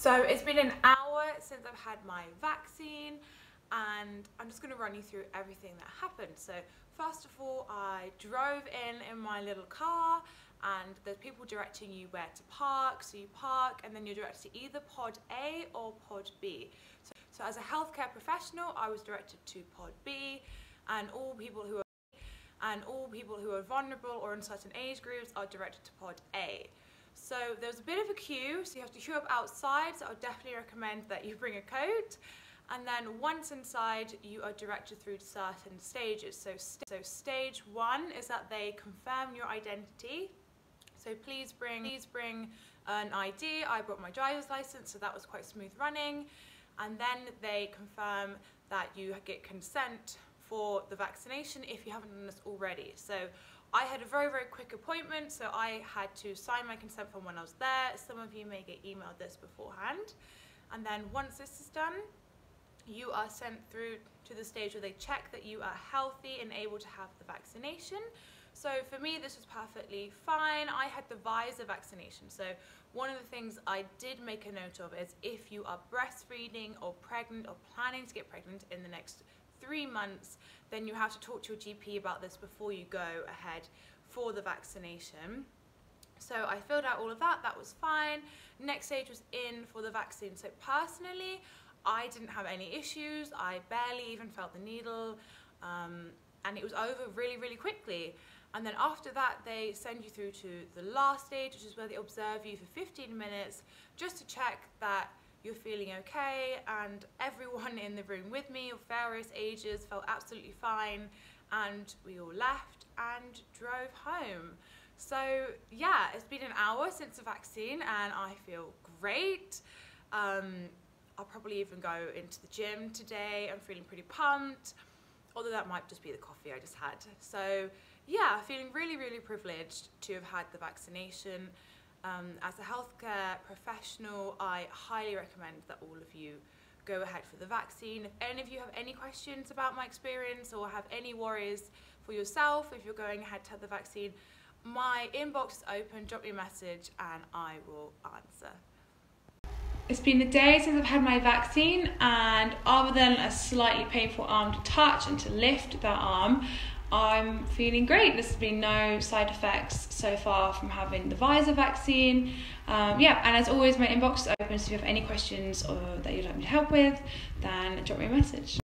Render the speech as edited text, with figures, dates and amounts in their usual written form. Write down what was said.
So it's been an hour since I've had my vaccine, and I'm just going to run you through everything that happened. So first of all, I drove in my little car, and there's people directing you where to park. So you park and then you're directed to either pod A or pod B. So as a healthcare professional, I was directed to pod B, and all people who are vulnerable or in certain age groups are directed to pod A. So there's a bit of a queue, so you have to queue up outside, so I would definitely recommend that you bring a coat. And then once inside, you are directed through certain stages. So stage 1 is that they confirm your identity. So please bring an ID. I brought my driver's license, so that was quite smooth running. And then they confirm that you get consent for the vaccination if you haven't done this already. So I had a very, very quick appointment, so I had to sign my consent form when I was there. Some of you may get emailed this beforehand. And then once this is done, you are sent through to the stage where they check that you are healthy and able to have the vaccination. So for me, this was perfectly fine. I had the Pfizer vaccination. So one of the things I did make a note of is if you are breastfeeding or pregnant or planning to get pregnant in the next 3 months, then you have to talk to your GP about this before you go ahead for the vaccination. So I filled out all of that, that was fine. Next stage was in for the vaccine. So personally, I didn't have any issues. I barely even felt the needle, and it was over really, really quickly. And then after that, they send you through to the last stage, which is where they observe you for 15 minutes just to check that you're feeling okay, and everyone in the room with me of various ages felt absolutely fine, and we all left and drove home. So yeah, it's been an hour since the vaccine and I feel great. I'll probably even go into the gym today. I'm feeling pretty pumped, although that might just be the coffee I just had. So yeah, feeling really, really privileged to have had the vaccination. As a healthcare professional, I highly recommend that all of you go ahead for the vaccine. If any of you have any questions about my experience or have any worries for yourself if you're going ahead to have the vaccine, my inbox is open, drop me a message and I will answer. It's been a day since I've had my vaccine, and other than a slightly painful arm to touch and to lift that arm, I'm feeling great. There's been no side effects so far from having the Pfizer vaccine. Yeah, and as always, my inbox is open, so if you have any questions or that you'd like me to help with, then drop me a message.